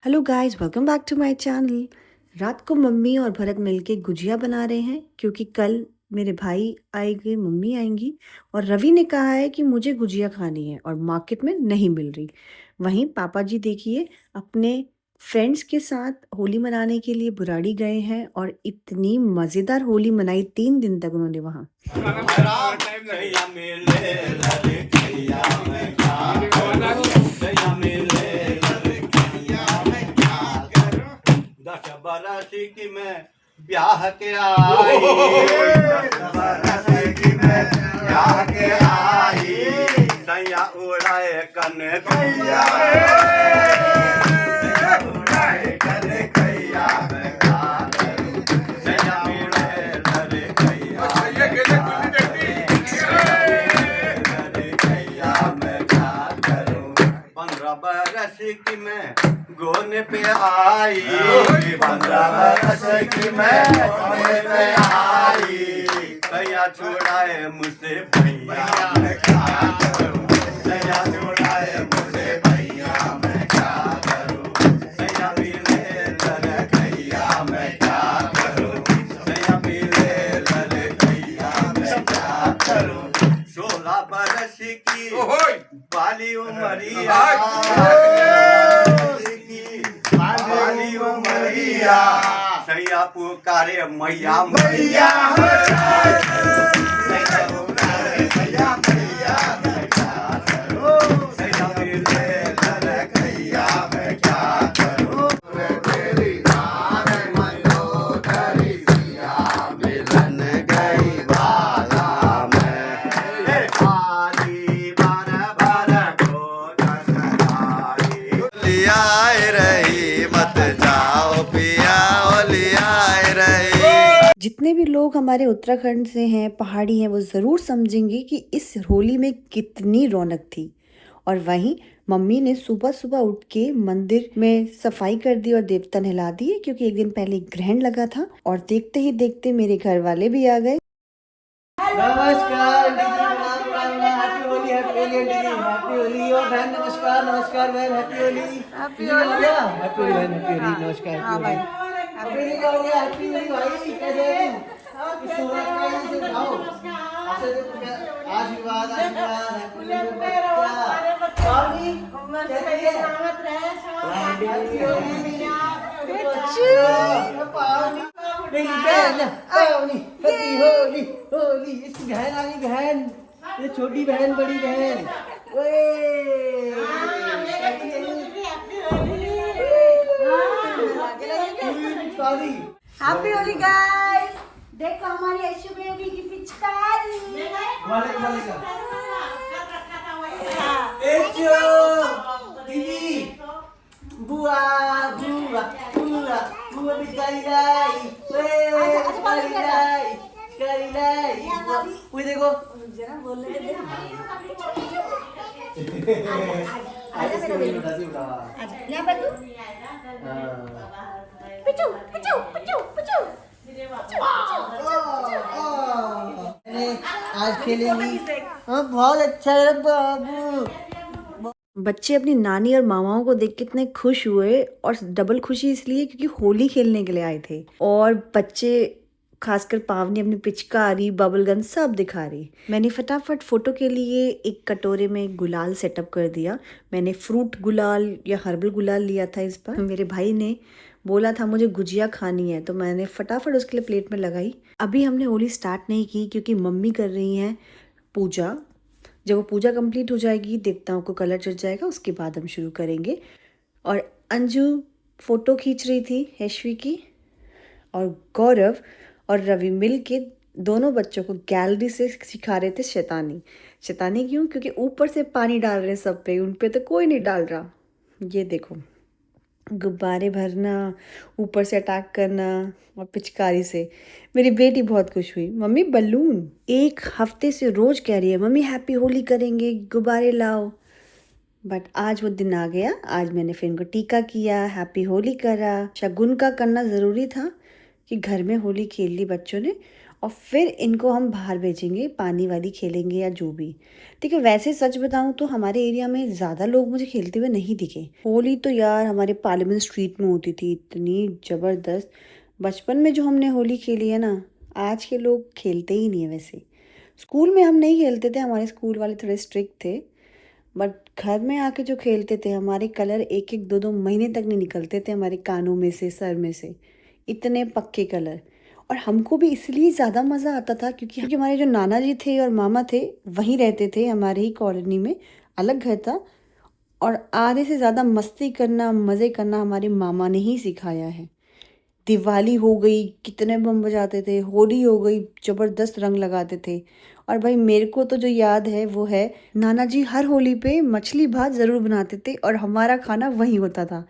Hello guys, welcome back to my channel. रात को mummy और भरत मिलके गुजिया बना रहे हैं क्योंकि कल मेरे भाई आएंगे, मम्मी आएंगी और रवि ने कहा है कि मुझे गुजिया खानी है और मार्केट में नहीं मिल रही। वहीं पापा जी देखिए अपने फ्रेंड्स के साथ होली मनाने के लिए बुराड़ी गए हैं और इतनी मज़ेदार होली मनाई, 3 दिन तक उन्होंने वहाँ। बरस की मैं ब्याह के आई, 10 बरस की मैं ब्याह के आई, सैया उड़ाए कने कैया, सैया उड़ाए कने कैया मैं क्या करूं, सैया उड़ाए कने कैया, कैया मैं क्या करूं। 15 बरस की मैं गोने पे आई, 15 बरस की मैं गोने पे आई, भैया छुड़ाए मुझसे भैया मैं क्या करूं, भैया छुड़ाए मुझसे भैया मैं क्या करूं, भैया मिले लड़े भैया मैं क्या करूं, भैया मिले लड़े भैया मैं क्या करूं। 16 बरस की बाली उमरिया, मैया सैया पुकारे मैया मैया, सैया पुकारे मैया मैया मैं क्या करूं, सैया मिले लड़े भैया मैं क्या करूं। तेरी नार मंदोदरी सिया मिलन गई बाला में, आली बार बार को दसरारी लिया रही मत जाओ पिया लिया रही। जितने भी लोग हमारे उत्तराखंड से हैं, पहाड़ी हैं, वो ज़रूर समझेंगे कि इस होली में कितनी रौनक थी। और वहीं मम्मी ने सुबह सुबह उठ के मंदिर में सफाई कर दी और देवता नहला दिए क्योंकि एक दिन पहले ग्रहण लगा था। और देखते ही देखते मेरे घर वाले भी आ गए। नमस्कार दीदी, प्रणाम प्रणाम, हैप्पी होली हैप्पी होली दीदी, हैप्पी होली। और बहन नमस्कार नमस्कार बहन, happy Holi. Happy Holi happy Holi बहन, हैप्पी होली नमस्कार। हाँ भाई हैप्पी होली का हो गया, हैप्पी होली भाई। कैसे हैं तुम? इस सोना का इसे खाओ, ऐसे देखो आशीर्वाद आशीर्वाद, हैप्पी होली बच्चा पानी कैसी है? हैप्पी होली पानी मेरी बहन पानी, हैप्पी होली होली। इसकी बहन आ गई, बहन ये छोटी बहन बड़ी बहन। Happy Holi guys. देखो हमारी यशु बेबी की पिचकारी। दीदी बुआ बुआ बुआ बुआ पिचकारी लाई, पिचकारी लाई पिचकारी लाई। वो देखो जरा बोलने दे। आजा मेरे बेटा, आजा यहाँ पर तू। पिचू पिचू पिचू पिचू। आज खेलेंगी। हाँ बहुत अच्छा है बाबू। बच्चे अपनी नानी और मामाओं को देख के इतने खुश हुए और डबल खुशी इसलिए क्योंकि होली खेलने के लिए आए थे। और बच्चे खासकर पावनी अपनी पिचकारी बबल गन सब दिखा रही। मैंने फटाफट फोटो के लिए एक कटोरे में गुलाल सेटअप कर दिया। मैंने फ्रूट गुलाल या हर्बल गुलाल लिया था इस बार। मेरे भाई ने बोला था मुझे गुजिया खानी है तो मैंने फटाफट उसके लिए प्लेट में लगाई। अभी हमने होली स्टार्ट नहीं की क्योंकि मम्मी कर रही हैं पूजा। जब वो पूजा कंप्लीट हो जाएगी, देवताओं को कलर चढ़ जाएगा, उसके बाद हम शुरू करेंगे। और अंजू फ़ोटो खींच रही थी यशवी की, और गौरव और रवि मिल के दोनों बच्चों को गैलरी से सिखा रहे थे शैतानी। शैतानी क्यों? क्योंकि ऊपर से पानी डाल रहे हैं सब पे, उन पे तो कोई नहीं डाल रहा। ये देखो गुब्बारे भरना, ऊपर से अटैक करना और पिचकारी से। मेरी बेटी बहुत खुश हुई, मम्मी बलून। 1 हफ्ते से रोज कह रही है मम्मी हैप्पी होली करेंगे, गुब्बारे लाओ। बट आज वो दिन आ गया। आज मैंने फिर इनको टीका किया, हैप्पी होली करा। शगुन का करना ज़रूरी था कि घर में होली खेल ली बच्चों ने। और फिर इनको हम बाहर भेजेंगे, पानी वाली खेलेंगे या जो भी। ठीक है, वैसे सच बताऊं तो हमारे एरिया में ज़्यादा लोग मुझे खेलते हुए नहीं दिखे। होली तो यार हमारे पार्लियामेंट स्ट्रीट में होती थी, इतनी ज़बरदस्त। बचपन में जो हमने होली खेली है ना, आज के लोग खेलते ही नहीं है। वैसे स्कूल में हम नहीं खेलते थे, हमारे स्कूल वाले थोड़े स्ट्रिक्ट थे, बट घर में आके जो खेलते थे, हमारे कलर एक एक दो दो महीने तक नहीं निकलते थे हमारे कानों में से, सर में से, इतने पक्के कलर। और हमको भी इसलिए ज़्यादा मज़ा आता था क्योंकि हमारे जो नाना जी थे और मामा थे वहीं रहते थे, हमारे ही कॉलोनी में, अलग घर था। और आधे से ज़्यादा मस्ती करना, मज़े करना हमारे मामा ने ही सिखाया है। दिवाली हो गई, कितने बम बजाते थे, होली हो गई, ज़बरदस्त रंग लगाते थे। और भाई मेरे को तो जो याद है वो है, नाना जी हर होली पे मछली भात ज़रूर बनाते थे और हमारा खाना वहीं होता था।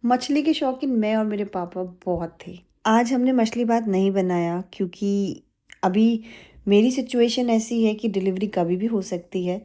मछली के शौकीन मैं और मेरे पापा बहुत थे। आज हमने मछली भात नहीं बनाया क्योंकि अभी मेरी सिचुएशन ऐसी है कि डिलीवरी कभी भी हो सकती है,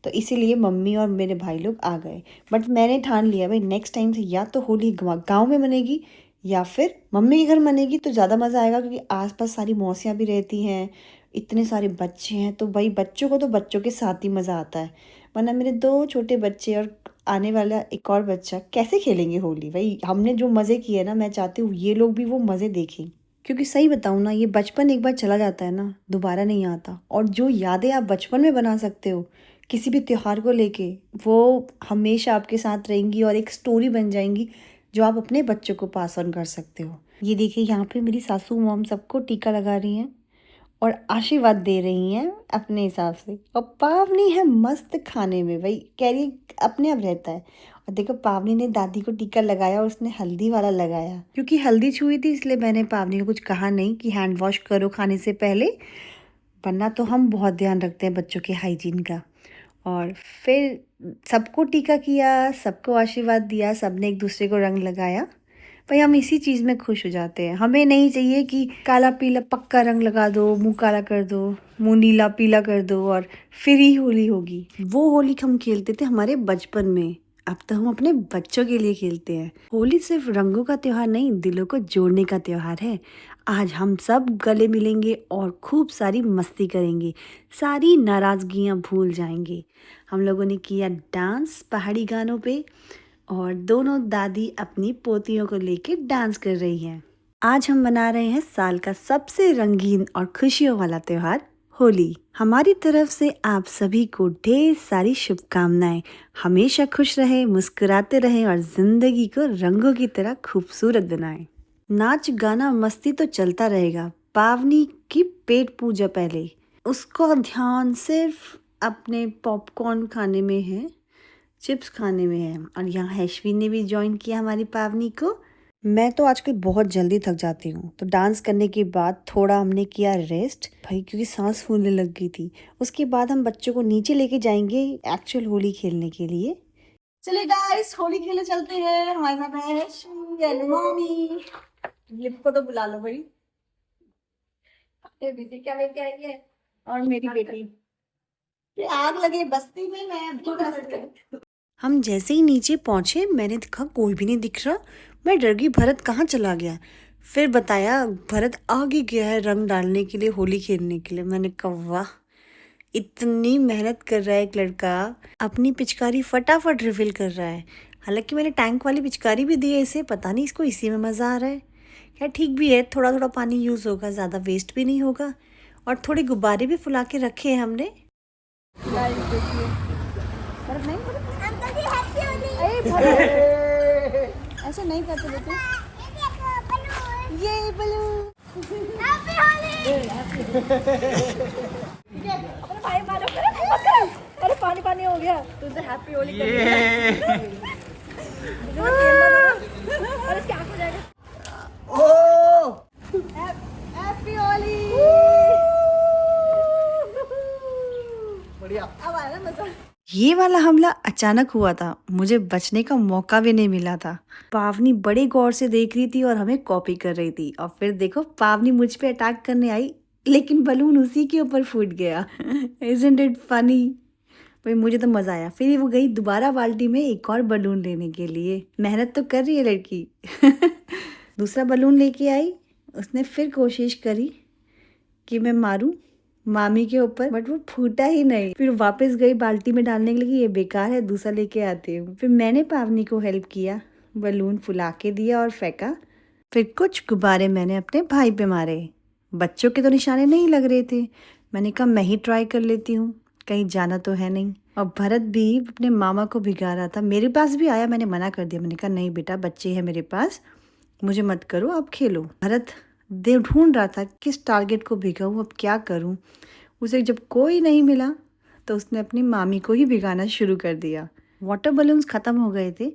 तो इसीलिए मम्मी और मेरे भाई लोग आ गए। बट मैंने ठान लिया भाई नेक्स्ट टाइम से या तो होली गाँव में बनेगी या फिर मम्मी के घर मनेगी, तो ज़्यादा मज़ा आएगा क्योंकि आसपास सारी मौसियाँ भी रहती हैं, इतने सारे बच्चे हैं, तो भाई बच्चों को तो बच्चों के साथ ही मज़ा आता है। वरना मेरे 2 छोटे बच्चे और आने वाला एक और बच्चा कैसे खेलेंगे होली? भाई हमने जो मज़े किए ना, मैं चाहती हूँ ये लोग भी वो मज़े देखें। क्योंकि सही बताऊँ ना, ये बचपन एक बार चला जाता है ना, दोबारा नहीं आता। और जो यादें आप बचपन में बना सकते हो किसी भी त्योहार को लेके, वो हमेशा आपके साथ रहेंगी और एक स्टोरी बन जाएंगी जो आप अपने बच्चों को पास ऑन कर सकते हो। ये देखिए यहाँ पे मेरी सासू मॉम सबको टीका लगा रही हैं और आशीर्वाद दे रही हैं अपने हिसाब से। और पावनी है मस्त खाने में, भाई कह रही है अपने आप रहता है। और देखो पावनी ने दादी को टीका लगाया और उसने हल्दी वाला लगाया, क्योंकि हल्दी छुई थी इसलिए मैंने पावनी को कुछ कहा नहीं कि हैंड वॉश करो खाने से पहले, वरना तो हम बहुत ध्यान रखते हैं बच्चों के हाइजीन का। और फिर सबको टीका किया, सबको आशीर्वाद दिया, सबने एक दूसरे को रंग लगाया। भाई हम इसी चीज़ में खुश हो जाते हैं। हमें नहीं चाहिए कि काला पीला पक्का रंग लगा दो, मुंह काला कर दो, मुंह नीला पीला कर दो और फिर ही होली होगी। वो होली हम खेलते थे हमारे बचपन में, अब तो हम अपने बच्चों के लिए खेलते हैं। होली सिर्फ रंगों का त्योहार नहीं, दिलों को जोड़ने का त्योहार है। आज हम सब गले मिलेंगे और खूब सारी मस्ती करेंगे, सारी नाराज़गियाँ भूल जाएंगे। हम लोगों ने किया डांस पहाड़ी गानों पे और दोनों दादी अपनी पोतियों को लेके डांस कर रही हैं। आज हम मना रहे हैं साल का सबसे रंगीन और खुशियों वाला त्योहार होली। हमारी तरफ से आप सभी को ढेर सारी शुभकामनाएं। हमेशा खुश रहें, मुस्कुराते रहें और जिंदगी को रंगों की तरह खूबसूरत बनाएं। नाच गाना मस्ती तो चलता रहेगा। पावनी की पेट पूजा पहले, उसका ध्यान सिर्फ अपने पॉपकॉर्न खाने में है, चिप्स खाने में है। और यहाँ हैशवी ने भी ज्वाइन किया हमारी पावनी को। मैं तो आजकल बहुत जल्दी थक जाती हूँ, तो डांस करने के बाद थोड़ा हमने किया रेस्ट भाई, क्योंकि सांस फूलने लग गई थी। उसके बाद हम बच्चों को नीचे लेके जाएंगे एक्चुअल होली खेलने के लिए। चलिए गाइस होली खेलने चलते हैं। हमारे साथ है हैशवी एंड मम्मी। लिप को तो बुला लो भाई। ये दीदी क्या लेके आई है? और मेरी बेटी। ये आग लगे बस्ती में, मैं अभी बस हम जैसे ही नीचे पहुंचे मैंने देखा कोई भी नहीं दिख रहा। मैं डर गई भरत कहाँ चला गया। फिर बताया भरत आगे गया है रंग डालने के लिए, होली खेलने के लिए। मैंने कहा वाह, इतनी मेहनत कर रहा है एक लड़का, अपनी पिचकारी फटाफट रिफिल कर रहा है। हालांकि मैंने टैंक वाली पिचकारी भी दी है इसे, पता नहीं इसको इसी में मज़ा आ रहा है। क्या ठीक भी है, थोड़ा थोड़ा पानी यूज़ होगा, ज़्यादा वेस्ट भी नहीं होगा। और थोड़े गुब्बारे भी फुला के रखे हैं हमने। ऐसे नहीं करते बेटे। ये बलून ठीक है, अपने भाई मारो, अरे पानी पानी हो गया। तुझे हैप्पी होली कर और इसकी आंख हो जाएगा। हैप्पी होली। बढ़िया। अब आया ना मजा। ये वाला हमला अचानक हुआ था, मुझे बचने का मौका भी नहीं मिला था। पावनी बड़े गौर से देख रही थी और हमें कॉपी कर रही थी। और फिर देखो पावनी मुझ पे अटैक करने आई, लेकिन बलून उसी के ऊपर फूट गया। Isn't it funny? भाई मुझे तो मज़ा आया। फिर वो गई दोबारा बाल्टी में एक और बलून लेने के लिए। मेहनत तो कर रही है लड़की। दूसरा बलून लेके आई, उसने फिर कोशिश करी कि मैं मारूं मामी के ऊपर, बट वो फूटा ही नहीं। फिर वापस गई बाल्टी में डालने के लिए कि ये बेकार है, दूसरा लेके आती हूँ। फिर मैंने पावनी को हेल्प किया, बलून फुला के दिया और फेंका। फिर कुछ गुब्बारे मैंने अपने भाई पे मारे। बच्चों के तो निशाने नहीं लग रहे थे। मैंने कहा मैं ही ट्राई कर लेती हूँ, कहीं जाना तो है नहीं। और भरत भी अपने मामा को भिगा रहा था, मेरे पास भी आया, मैंने मना कर दिया। मैंने कहा नहीं बेटा, बच्चे हैं मेरे पास, मुझे मत करो, आप खेलो। भरत ढूंढ रहा था किस टारगेट को भिगाऊँ, अब क्या करूँ। उसे जब कोई नहीं मिला तो उसने अपनी मामी को ही भिगाना शुरू कर दिया। वाटर बलून्स ख़त्म हो गए थे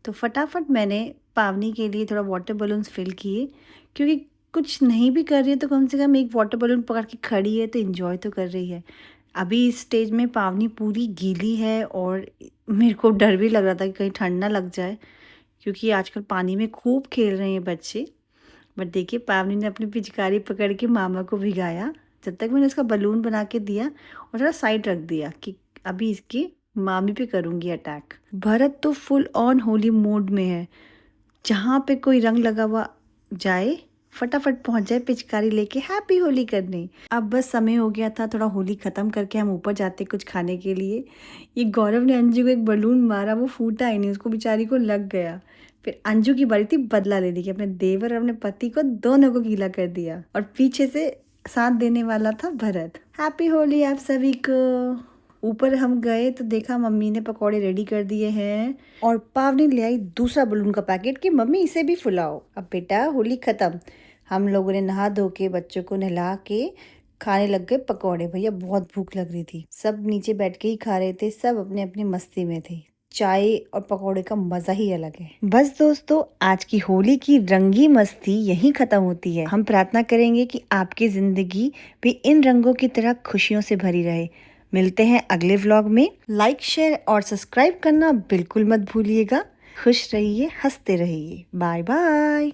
तो फटाफट मैंने पावनी के लिए थोड़ा वाटर बलून्स फिल किए, क्योंकि कुछ नहीं भी कर रही है तो कम से कम एक वाटर बलून पकड़ के खड़ी है तो इंजॉय तो कर रही है। अभी इस स्टेज में पावनी पूरी गीली है और मेरे को डर भी लग रहा था कि कहीं ठंड ना लग जाए, क्योंकि आजकल पानी में खूब खेल रहे हैं बच्चे। बट देखिए पावनी ने अपनी पिचकारी पकड़ के मामा को भिगाया। जब तक मैंने उसका बलून बना के दिया और थोड़ा साइड रख दिया कि अभी इसकी मामी पे करूँगी अटैक। भरत तो फुल ऑन होली मोड में है, जहाँ पे कोई रंग लगा हुआ जाए फटाफट पहुंच जाए पिचकारी लेके हैप्पी होली करने। अब बस समय हो गया था थोड़ा होली ख़त्म करके हम ऊपर जाते कुछ खाने के लिए। ये गौरव ने अंजू को एक बलून मारा, वो फूटा ही नहीं, उसको बेचारी को लग गया। फिर अंजू की बारी थी बदला लेने की, अपने देवर और अपने पति को दोनों को गीला कर दिया और पीछे से साथ देने वाला था भरत। हैप्पी होली आप सभी को। ऊपर हम गए तो देखा मम्मी ने पकौड़े रेडी कर दिए हैं और पावनी ले आई दूसरा बलून का पैकेट कि मम्मी इसे भी फुलाओ। अब बेटा होली ख़त्म, हम लोगों ने नहा धो के बच्चों को नहला के खाने लग गए पकौड़े। भैया बहुत भूख लग रही थी, सब नीचे बैठ के ही खा रहे थे, सब अपने अपनी मस्ती में थे। चाय और पकौड़े का मज़ा ही अलग है। बस दोस्तों, आज की होली की रंगी मस्ती यहीं ख़त्म होती है। हम प्रार्थना करेंगे कि आपकी ज़िंदगी भी इन रंगों की तरह खुशियों से भरी रहे। मिलते हैं अगले व्लॉग में। लाइक शेयर और सब्सक्राइब करना बिल्कुल मत भूलिएगा। खुश रहिए, हंसते रहिए। Bye bye.